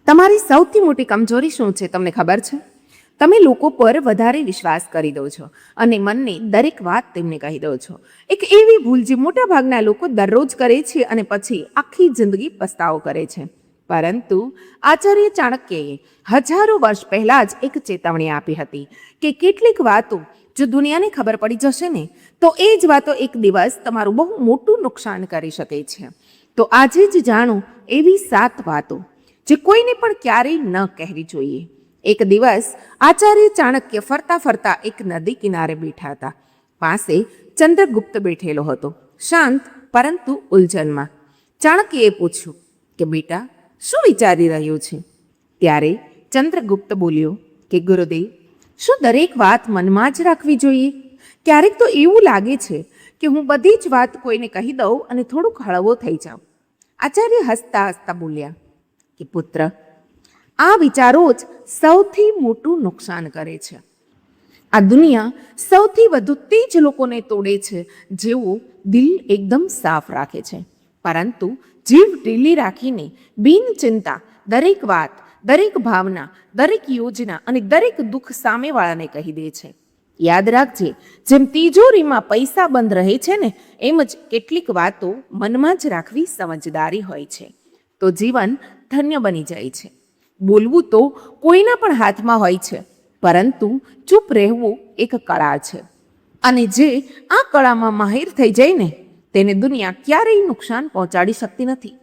તમારી સૌથી મોટી કમજોરી શું છે તમને ખબર છે? તમે લોકો પર વધારે વિશ્વાસ કરી દો છો અને મનની દરેક વાત તેમને કહી દો છો. એક એવી ભૂલ જે મોટાભાગના લોકો દરરોજ કરે છે અને પછી આખી જિંદગી પસ્તાવો કરે છે. પરંતુ આચાર્ય ચાણક્યએ હજારો વર્ષ પહેલા જ એક ચેતવણી આપી હતી કે કેટલીક વાતો જો દુનિયાને ખબર પડી જશે ને તો એ જ વાતો એક દિવસ તમારું બહુ મોટું નુકસાન કરી શકે છે. તો આજે જ જાણો એવી 7 વાતો જે કોઈને પણ ક્યારેય ન કહેવી જોઈએ. એક દિવસ આચાર્ય ચાણક્ય ફરતા ફરતા એક નદી કિનારે બેઠા હતા. પાસે ચંદ્રગુપ્ત બેઠેલો હતો, શાંત પરંતુ ઉલઝનમાં. ચાણક્યએ પૂછ્યું કે બેટા, શું વિચારી રહ્યો છે? ત્યારે ચંદ્રગુપ્ત બોલ્યો કે ગુરુદેવ, શું દરેક વાત મનમાં જ રાખવી જોઈએ? ક્યારેક તો એવું લાગે છે કે હું બધી જ વાત કોઈને કહી દઉં અને થોડુંક હળવો થઈ જાઉં. આચાર્ય હસતા હસતા બોલ્યા કે પુત્ર, આ વિચારો જ સૌથી મોટું નુકસાન કરે છે. આ દુનિયા સૌથી વધુ તે જ લોકોને તોડે છે જેઓ દિલ એકદમ સાફ રાખે છે, પરંતુ જીવ ઢીલી રાખીને બિનચિંતા દરેક વાત, દરેક ભાવના, દરેક યોજના અને દરેક દુઃખ સામેવાળાને કહી દે છે. યાદ રાખજે, જેમ તિજોરીમાં પૈસા બંધ રહે છે ને, એમ જ કેટલીક વાતો મનમાં જ રાખવી સમજદારી હોય છે. તો જીવન ધન્ય બની જાય છે. બોલવું તો કોઈના પણ હાથમાં હોય છે, પરંતુ ચૂપ રહેવું એક કળા છે. અને જે આ કળામાં માહિર થઈ જાય ને, તેને દુનિયા ક્યારેય નુકસાન પહોંચાડી શકતી નથી.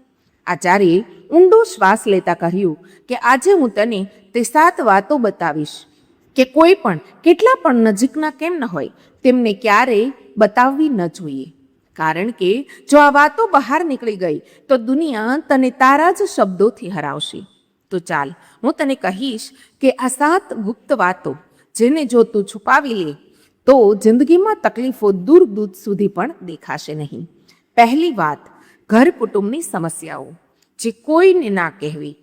આચાર્યએ ઊંડો શ્વાસ લેતા કહ્યું કે આજે હું તને તે 7 વાતો બતાવીશ કે કોઈ પણ કેટલા પણ નજીકના કેમ ન હોય તેમને ક્યારેય બતાવવી ન જોઈએ. કારણ કે જો આ વાતો બહાર નીકળી ગઈ તો દુનિયા તને તારા જ શબ્દોથી હરાવશે. તો ચાલ, હું તને કહીશ કે આ 7 ગુપ્ત વાતો જેને જો તું છુપાવી લે તો જિંદગીમાં તકલીફો દૂર દૂર સુધી પણ દેખાશે નહીં. પહેલી વાત, ઘર કુટુંબની સમસ્યાઓ જે કોઈને ના કહેવી.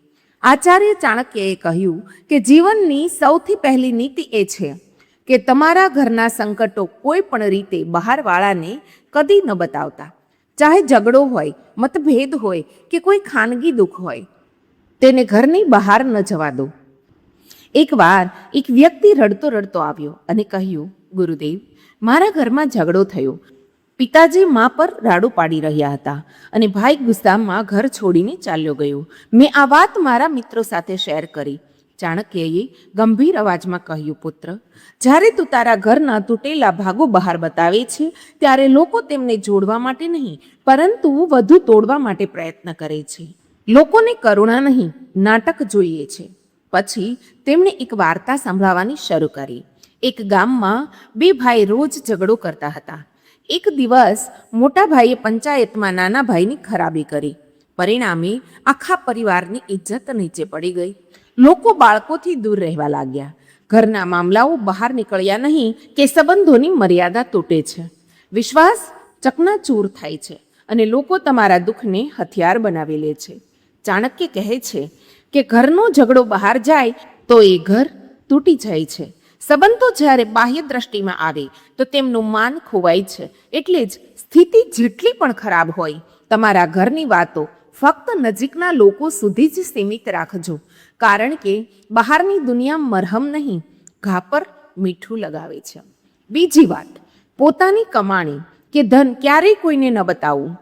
આચાર્ય ચાણક્યએ કહ્યું કે જીવનની સૌથી પહેલી નીતિ એ છે કે તમારા ઘરના સંકટો કોઈ પણ રીતે બહારવાળાને કદી ન બતાવતા. ચાહે ઝઘડો હોય, મતભેદ હોય કે કોઈ ખાનગી દુઃખ હોય, તેને ઘરની બહાર ન જવા દો. એકવાર એક વ્યક્તિ રડતો રડતો આવ્યો અને કહ્યું, ગુરુદેવ, મારા ઘરમાં ઝઘડો થયો. પિતાજી મા પર રાડું પાડી રહ્યા હતા અને ભાઈ ગુસ્સામાં ઘર છોડીને ચાલ્યો ગયો. મેં આ વાત મારા મિત્રો સાથે શેર કરી. ચાણક્યએ ગંભીર અવાજમાં કહ્યું, પુત્ર, જ્યારે તું તારા ઘરના તૂટેલા ભાગો બહાર બતાવે છે ત્યારે લોકો તેમને જોડવા માટે નહીં પરંતુ વધુ તોડવા માટે પ્રયત્ન કરે છે. લોકોને કરુણા નહીં, નાટક જોઈએ છે. પછી તેમણે એક વાર્તા સંભળાવવાની શરૂ કરી. એક ગામમાં 2 ભાઈ રોજ ઝઘડો કરતા હતા. એક દિવસ મોટા ભાઈએ પંચાયતમાં નાના ભાઈની ખરાબી કરી. પરિણામે આખા પરિવારની ઇજ્જત નીચે પડી ગઈ. લોકો બાળકોથી દૂર રહેવા લાગ્યા. ઘરના મામલાઓ બહાર નીકળ્યા નહીં કે સંબંધોની મર્યાદા તૂટે છે. વિશ્વાસ ચકનાચૂર થાય છે અને લોકો તમારા દુઃખને હથિયાર બનાવી લે છે. ચાણક્ય કહે છે કે ઘરનો ઝઘડો બહાર જાય તો એ ઘર તૂટી જાય છે. સંબંધો જ્યારે બાહ્ય દ્રષ્ટિમાં આવે તો તેમનું માન ખોવાય છે. એટલે જ સ્થિતિ જેટલી પણ ખરાબ હોય, તમારા ઘરની વાતો ફક્ત નજીકના લોકો સુધી જ સીમિત રાખજો. કારણ કે બહારની દુનિયા મરહમ નહીં, ઘા પર મીઠું લગાવે છે. બીજી વાત, પોતાની કમાણી કે ધન ક્યારેય કોઈને ન બતાવવું.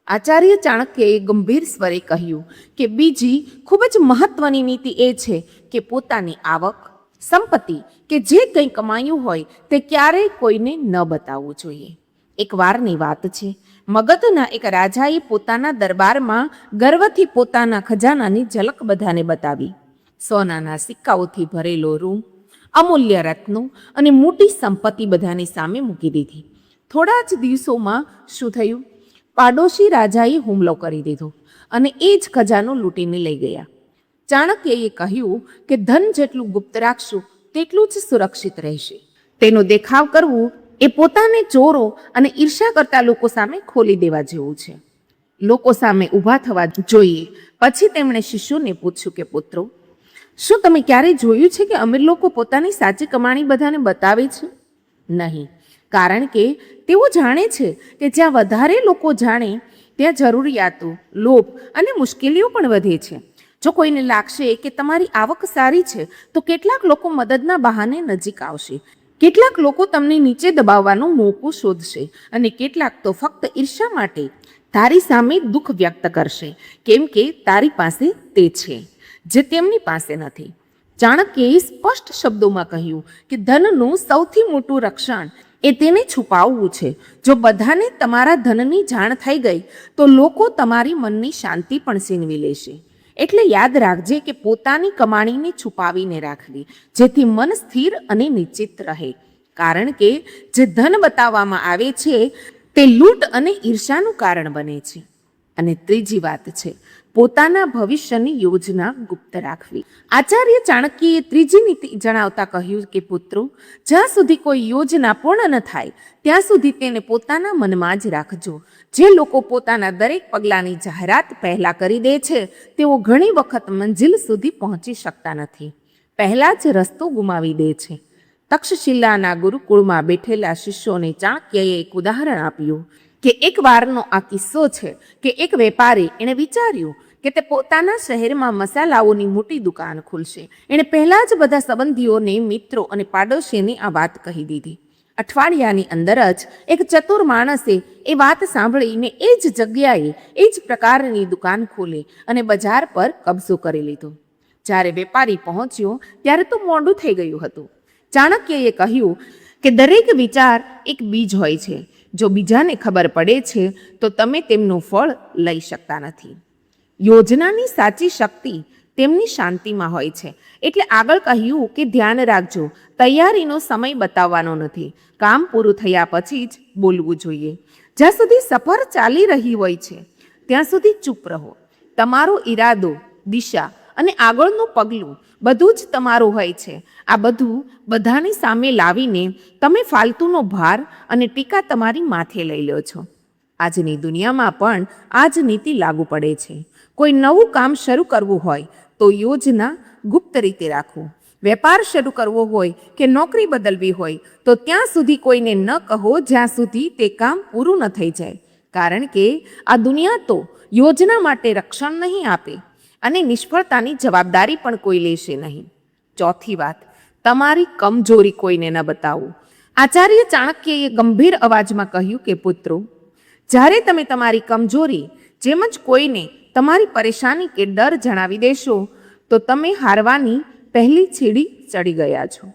આચાર્ય ચાણક્યએ ગંભીર સ્વરે કહ્યું કે બીજી ખૂબ જ મહત્વની નીતિ એ છે કે પોતાની આવક, સંપત્તિ કે જે કંઈ કમાયું હોય તે ક્યારેય કોઈને ન બતાવવું જોઈએ. એક વારની વાત છે, મગધના એક રાજાએ પોતાના દરબારમાં ગર્વથી પોતાના ખજાનાની ઝલક બધાને બતાવી. સોનાના સિક્કાઓથી ભરેલો રૂમ, અમૂલ્ય રત્નો અને મોટી સંપત્તિ બધાની સામે મૂકી દીધી. થોડા જ દિવસોમાં શું થયું? પાડોશી રાજાએ હુમલો કરી દીધો અને એ જ ખજાનો લૂંટીને લઈ ગયા. ચાણક્યએ કહ્યું કે ધન જેટલું ગુપ્ત રાખશું તેટલું જ સુરક્ષિત રહેશે. તેનો દેખાવ કરવું એ પોતાને ચોરો અને ઈર્ષ્યા કરતા લોકો સામે ખોલી દેવા જેવું છે. લોકો સામે ઊભા થવા જોઈએ. પછી તેમણે શિષ્યોને પૂછ્યું કે પુત્રો, શું તમે ક્યારેય જોયું છે કે અમીર લોકો પોતાની સાચી કમાણી બધાને બતાવે છે? નહીં, કારણ કે તેઓ જાણે છે કે જ્યાં વધારે લોકો જાણે ત્યાં જરૂરિયાતો, લોભ અને મુશ્કેલીઓ પણ વધે છે. જો કોઈને લાગશે કે તમારી આવક સારી છે તો કેટલાક લોકો મદદના બહાને નજીક આવશે, કેટલાક લોકો તમને નીચે દબાવવાનો મોકો શોધશે અને કેટલાક તો ફક્ત ઈર્ષા માટે તારી સામે દુઃખ વ્યક્ત કરશે, કેમ કે તારી પાસે તે છે જે તેમની પાસે નથી. ચાણક્યએ સ્પષ્ટ શબ્દોમાં કહ્યું કે ધનનું સૌથી મોટું રક્ષણ એ તેને છુપાવવું છે. જો બધાને તમારા ધનની જાણ થઈ ગઈ તો લોકો તમારી મનની શાંતિ પણ છીનવી લેશે. એટલે યાદ રાખજે કે પોતાની કમાણીને છુપાવીને રાખવી, જેથી મન સ્થિર અને નિશ્ચિત રહે. કારણ કે જે ધન બતાવવામાં આવે છે તે લૂંટ અને ઈર્ષાનું કારણ બને છે. અને ત્રીજી વાત છે પોતાના ભવિષ્યની યોજના ગુપ્ત રાખવી. આચાર્ય ચાણક્યએ ત્રીજી નીતિ જણાવતા કહ્યું કે પુત્રો, જ્યાં સુધી કોઈ યોજના પૂર્ણ ન થાય ત્યાં સુધી તેને પોતાના મનમાં જ રાખજો. જે લોકો પોતાના દરેક પગલાંની જાહેરાત પહેલાં કરી દે છે તેઓ ઘણી વખત મંજિલ સુધી પહોંચી શકતા નથી, પહેલાં જ રસ્તો ગુમાવી દે છે. તક્ષશિલાના ગુરુકુળમાં બેઠેલા શિષ્યોને ચાણક્યએ એક ઉદાહરણ આપ્યું કે એક વારનો આ કિસ્સો છે કે એક વેપારી એણે વિચાર્યું કે તે પોતાના શહેરમાં મસાલાઓની મોટી દુકાન ખોલશે. એણે પહેલાં જ બધા સંબંધીઓને, મિત્રો અને પાડોશીને આ વાત કહી દીધી. અઠવાડિયાની અંદર જ એક ચતુર માણસે એ વાત સાંભળીને એ જ જગ્યાએ એ જ પ્રકારની દુકાન ખોલી અને બજાર પર કબજો કરી લીધો. જ્યારે વેપારી પહોંચ્યો ત્યારે તો મોડું થઈ ગયું હતું. ચાણક્યએ કહ્યું કે દરેક વિચાર એક બીજ હોય છે. જો બીજાને ખબર પડે છે તો તમે તેમનું ફળ લઈ શકતા નથી. યોજનાની સાચી શક્તિ તેમની શાંતિમાં હોય છે. એટલે આગળ કહ્યું કે ધ્યાન રાખજો, તૈયારીનો સમય બતાવવાનો નથી. કામ પૂરું થયા પછી જ બોલવું જોઈએ. જ્યાં સુધી સફર ચાલી રહી હોય છે ત્યાં સુધી ચૂપ રહો. તમારો ઈરાદો, દિશા અને આગળનું પગલું બધું જ તમારું હોય છે. આ બધું બધાની સામે લાવીને તમે ફાલતુનો ભાર અને ટીકા તમારી માથે લઈ લો છો. આજની દુનિયામાં પણ આ જ નીતિ લાગુ પડે છે. કોઈ નવું કામ શરૂ કરવું હોય તો યોજના ગુપ્ત રીતે રાખો. વેપાર શરૂ કરવો હોય કે નોકરી બદલવી હોય તો ત્યાં સુધી કોઈને ન કહો જ્યાં સુધી તે કામ પૂરું ન થઈ જાય. કારણ કે આ દુનિયા તો યોજના માટે રક્ષણ નહીં આપે અને નિષ્ફળતાની જવાબદારી પણ કોઈ લેશે નહીં. ચોથી વાત, તમારી કમજોરી કોઈને ન બતાવો. આચાર્ય ચાણક્યએ ગંભીર અવાજમાં કહ્યું કે પુત્રો, જ્યારે તમે તમારી કમજોરી જેમ જ કોઈને તમારી પરેશાની કે ડર જણાવી દેશો તો તમે હારવાની પહેલી સીડી ચડી ગયા છો.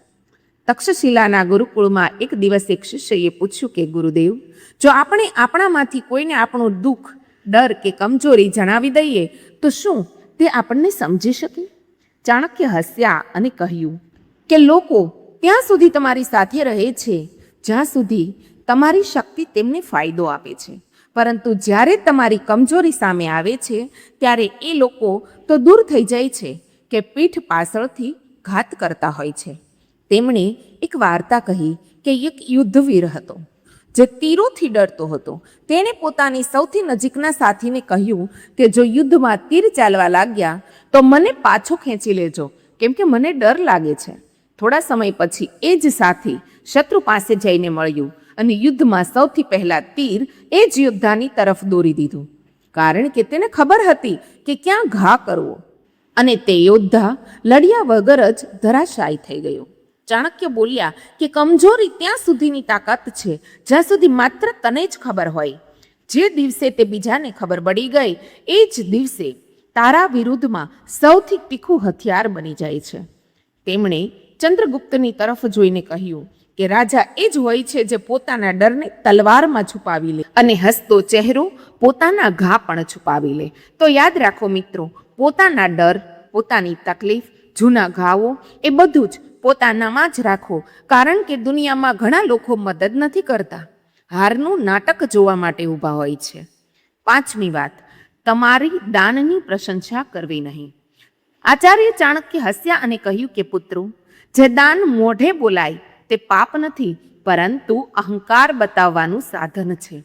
તક્ષશિલાના ગુરુકુળમાં એક દિવસ એક શિષ્યએ પૂછ્યું કે ગુરુદેવ, જો આપણે આપણામાંથી કોઈને આપણું દુઃખ, ડર કે કમજોરી જણાવી દઈએ તો શું તે આપણને સમજી શકે? ચાણક્ય હસ્યા અને કહ્યું કે લોકો ત્યાં સુધી તમારી સાથે રહે છે જ્યાં સુધી તમારી શક્તિ તેમને ફાયદો આપે છે, પરંતુ જ્યારે તમારી કમજોરી સામે આવે છે ત્યારે એ લોકો તો દૂર થઈ જાય છે કે પીઠ પાછળથી ઘાત કરતા હોય છે. તેમણે એક વાર્તા કહી કે એક યુદ્ધવીર હતો જે તીરોથી ડરતો હતો. તેણે પોતાની સૌથી નજીકના સાથીને કહ્યું કે જો યુદ્ધમાં તીર ચાલવા લાગ્યા તો મને પાછો ખેંચી લેજો, કેમ કે મને ડર લાગે છે. થોડા સમય પછી એ જ સાથી શત્રુ પાસે જઈને મળ્યું અને યુદ્ધમાં સૌથી પહેલા તીર એ જ યોદ્ધાની તરફ દોરી દીધું, કારણ કે તેને ખબર હતી કે ક્યાં ઘા કરવો, અને તે યોદ્ધા લડ્યા વગર જ ધરાશાયી થઈ ગયો. ચાણક્ય બોલ્યા કે કમજોરી ત્યાં સુધીની તાકાત છે જ્યાં સુધી માત્ર તને જ ખબર હોય. જે દિવસે તે બીજાને ખબર પડી ગઈ એ જ દિવસે તારા વિરુદ્ધમાં સૌથી તીખું હથિયાર બની જાય છે. તેમણે ચંદ્રગુપ્તની તરફ જોઈને કહ્યું કે રાજા એ જ હોય છે જે પોતાના ડરને તલવારમાં છુપાવી લે અને હસતો ચહેરો પોતાના ઘા પણ છુપાવી લે. તો યાદ રાખો મિત્રો, પોતાના ડર, પોતાની તકલીફ, જૂના ઘાવો એ બધું જ પોતાનામાં જ રાખો, કારણ કે દુનિયામાં ઘણા લોકો મદદ નથી કરતા, હારનું નાટક જોવા માટે ઊભા હોય છે. પાંચમી વાત, તમારી દાનની પ્રશંસા કરવી નહીં. આચાર્ય ચાણક્ય હસ્યા અને કહ્યું કે પુત્રો, જે દાન મોઢે બોલાય તે પાપ નથી, પરંતુ અહંકાર બતાવવાનું સાધન છે.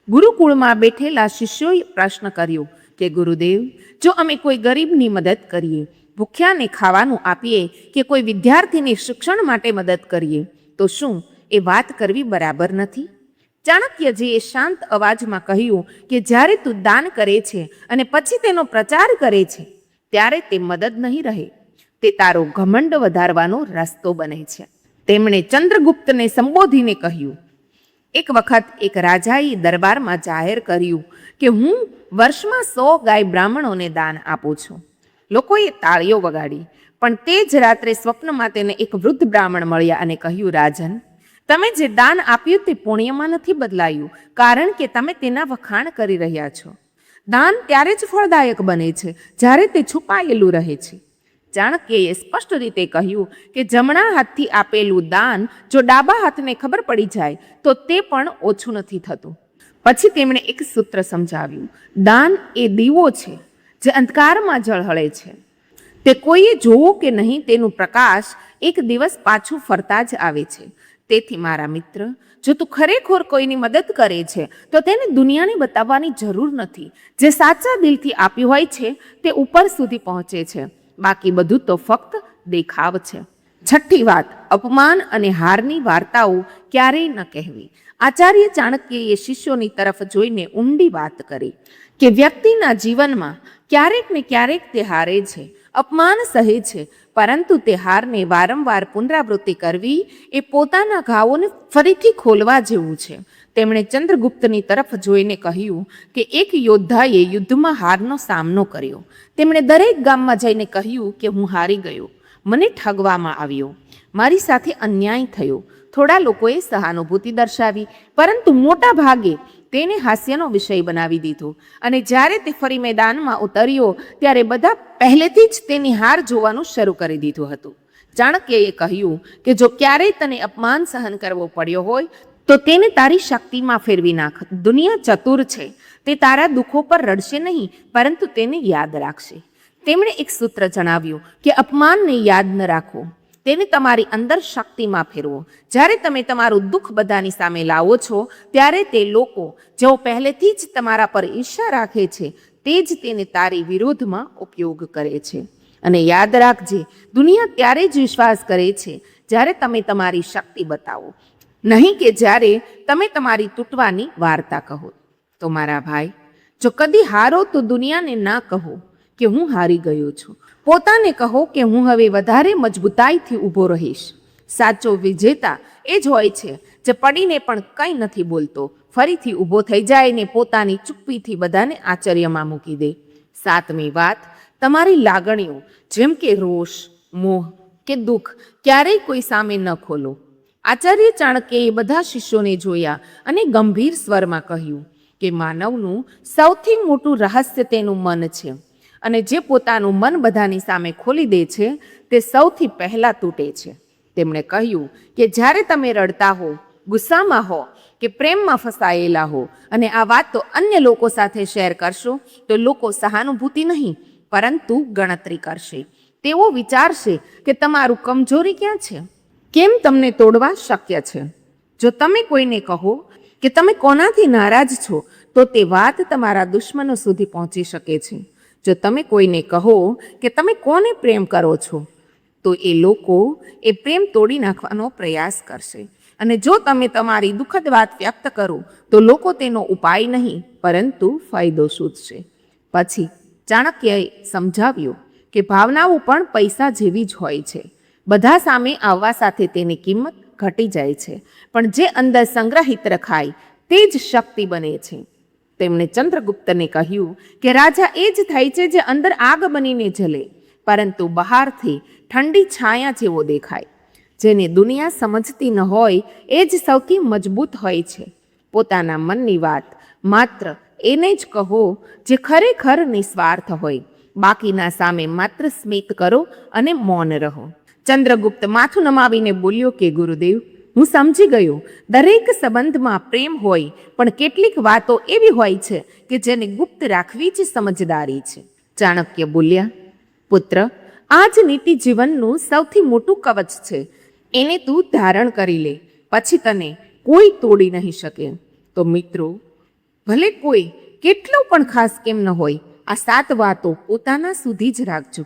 ગુરુકુળમાં બેઠેલા શિષ્યોએ પ્રશ્ન કર્યો કે ગુરુદેવ, જો અમે કોઈ ગરીબની મદદ કરીએ, ભૂખ્યાને ખાવાનું આપીએ કે કોઈ વિદ્યાર્થીને શિક્ષણ માટે મદદ કરીએ તો શું એ વાત કરવી બરાબર નથી? ચાણક્યજીએ શાંત અવાજમાં કહ્યું કે જ્યારે તું દાન કરે છે અને પછી તેનો પ્રચાર કરે છે ત્યારે તે મદદ નહીં રહે. તે તારો ઘમંડ વધારવાનો રસ્તો બને છે. તેમણે ચંદ્રગુપ્તને સંબોધીને કહ્યું, એક વખત એક રાજાએ દરબારમાં જાહેર કર્યું કે હું વર્ષમાં 100 ગાય બ્રાહ્મણોને દાન આપું છું. લોકોએ તાળીઓ વગાડી. પણ તે જ રાત્રે સ્વપ્નમાં તેને એક વૃદ્ધ બ્રાહ્મણ મળ્યા અને કહ્યું, રાજન, તમે જે દાન આપ્યું તે પુણ્યમાં નથી બદલાયું, કારણ કે તમે તેના વખાણ કરી રહ્યા છો. દાન ત્યારે જ ફળદાયક બને છે જ્યારે તે છુપાયેલું રહે છે. ચાણક્યએ સ્પષ્ટ રીતે કહ્યું કે જમણા હાથથી આપેલું દાન જો ડાબા હાથને ખબર પડી જાય તો તે પણ ઓછું નથી થતું. પછી તેમણે એક સૂત્ર સમજાવ્યું, દાન એ દીવો છે જે અંધકારમાં ઝળહળે છે. તે કોઈએ જોવો કે નહીં તેનું પ્રકાશ એક દિવસ પાછું ફરતા જ આવે છે. તેથી મારા મિત્ર, જો તું ખરેખર કોઈની મદદ કરે છે તો તેને દુનિયાને બતાવવાની જરૂર નથી. જે સાચા દિલથી આપ્યું હોય છે તે ઉપર સુધી પહોંચે છે, બાકી બધું તો ફક્ત દેખાવ છે. છઠ્ઠી વાત, અપમાન અને હારની વાર્તાઓ ક્યારેય ન કહેવી. આચાર્ય ચાણક્યએ શિષ્યોની તરફ જોઈને ઊંડી વાત કરી કે વ્યક્તિના જીવનમાં ક્યારેક ને ક્યારેક તે હારે છે, અપમાન સહે છે, પરંતુ તે હારને વારંવાર પુનરાવૃત્તિ કરવી એ પોતાના ઘાવોને ફરીથી ખોલવા જેવું છે. તેમણે ચંદ્રગુપ્તની તરફ જોઈને કહ્યું કે એક યોદ્ધાએ યુદ્ધમાં હારનો સામનો કર્યો. તેમણે દરેક ગામમાં જઈને કહ્યું કે હું હારી ગયો, મને ઠગવામાં આવ્યો, મારી સાથે અન્યાય થયો. થોડા લોકોએ સહાનુભૂતિ દર્શાવી, પરંતુ મોટા ભાગે તેને હાસ્યનો વિષય બનાવી દીધો. અને જ્યારે તે ફરી મેદાનમાં ઉતર્યો ત્યારે બધા પહેલેથી જ તેની હાર જોવાનું શરૂ કરી દીધું હતું. ચાણક્યએ કહ્યું કે જો ક્યારેય તને અપમાન સહન કરવો પડ્યો હોય તો તેને તારી શક્તિમાં ફેરવી નાખ. દુનિયા ચતુર છે, તે તારા દુઃખો પર રડશે નહીં, પરંતુ તેને યાદ રાખશે. તેમણે એક સૂત્ર જણાવ્યું કે અપમાનને યાદ ન રાખો, તેને તમારી અંદર શક્તિમાં ફેરવો. જ્યારે તમે તમારું દુઃખ બધાની સામે લાવો છો ત્યારે તે લોકો જેઓ પહેલેથી જ તમારા પર ઈર્ષ્યા રાખે છે તે જ તેને તારી વિરોધમાં ઉપયોગ કરે છે. અને યાદ રાખજે, દુનિયા ત્યારે જ વિશ્વાસ કરે છે જ્યારે તમે તમારી શક્તિ બતાવો, નહીં કે જ્યારે તમે તમારી તૂટવાની વાર્તા કહો. તો મારા ભાઈ, જો કદી હારો તો દુનિયાને ના કહો કે હું હારી ગયો છું. પોતાને કહો કે હું હવે વધારે મજબૂતાઈથી ઊભો રહીશ. સાચો વિજેતા એ જ હોય છે જે પડીને પણ કંઈ નથી બોલતો, ફરીથી ઊભો થઈ જાય ને પોતાની ચૂપ્પીથી બધાને આશ્ચર્યમાં મૂકી દે. સાતમી વાત, તમારી લાગણીઓ જેમ કે રોષ, મોહ કે દુઃખ ક્યારેય કોઈ સામે ન ખોલો. આચાર્ય ચાણક્યએ બધા શિષ્યોને જોયા અને ગંભીર સ્વરમાં કહ્યું કે માનવનું સૌથી મોટું રહસ્ય તેનું મન છે, અને જે પોતાનું મન બધાની સામે ખોલી દે છે તે સૌથી પહેલાં તૂટે છે. તેમણે કહ્યું કે જ્યારે તમે રડતા હો, ગુસ્સામાં હો કે પ્રેમમાં ફસાયેલા હો અને આ વાત તો અન્ય લોકો સાથે શેર કરશો તો લોકો સહાનુભૂતિ નહીં પરંતુ ગણતરી કરશે. તેઓ વિચારશે કે તમારું કમજોરી ક્યાં છે, કેમ તમને તોડવા શક્ય છે. જો તમે કોઈને કહો કે તમે કોનાથી નારાજ છો તો તે વાત તમારા દુશ્મનો સુધી પહોંચી શકે છે. જો તમે કોઈને કહો કે તમે કોને પ્રેમ કરો છો તો એ લોકો એ પ્રેમ તોડી નાખવાનો પ્રયાસ કરશે. અને જો તમે તમારી દુઃખદ વાત વ્યક્ત કરો તો લોકો તેનો ઉપાય નહીં પરંતુ ફાયદો શોધશે. પછી ચાણક્યએ સમજાવ્યું કે ભાવનાઓ પણ પૈસા જેવી જ હોય છે. બધા સામે આવવા સાથે તેની કિંમત ઘટી જાય છે, પણ જે અંદર સંગ્રહિત રખાય તે જ શક્તિ બને છે. તેમણે ચંદ્રગુપ્તને કહ્યું કે રાજા એ જ થાય છે જે અંદર આગ બનીને જલે પરંતુ બહારથી ઠંડી છાયા જેવો દેખાય. જેને દુનિયા સમજતી ન હોય એ જ સૌથી મજબૂત હોય છે. પોતાના મનની વાત માત્ર એને જ કહો જે ખરેખર નિસ્વાર્થ હોય. બાકીના સામે માત્ર સ્મિત કરો અને મૌન રહો. ચંદ્રગુપ્ત માથું નમાવીને બોલ્યો કે ગુરુદેવ, હું સમજી ગયો, દરેક સંબંધમાં પ્રેમ હોય પણ કેટલીક વાતો એવી હોય છે કે જેને ગુપ્ત રાખવી જ સમજદારી છે. ચાણક્ય બોલ્યા, પુત્ર, આ જ નીતિ જીવનનું સૌથી મોટું કવચ છે. એને તું ધારણ કરી લે, પછી તને કોઈ તોડી નહીં શકે. તો મિત્રો, ભલે કોઈ કેટલો પણ ખાસ કેમ ન હોય, આ 7 વાતો પોતાના સુધી જ રાખજો.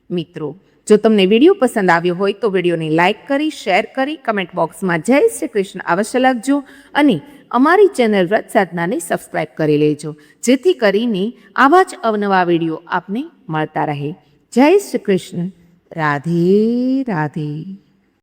મિત્રો, જો તમને વિડીયો પસંદ આવ્યો હોય તો વિડીયોને લાઇક કરી, શેર કરી, કમેન્ટ બોક્સમાં જય શ્રી કૃષ્ણ અવશ્ય લખજો અને અમારી ચેનલ વ્રત સાધનાને સબસ્ક્રાઈબ કરી લેજો, જેથી કરીને આવા જ અવનવા વિડીયો આપને મળતા રહે. જય શ્રી કૃષ્ણ. રાધે રાધે.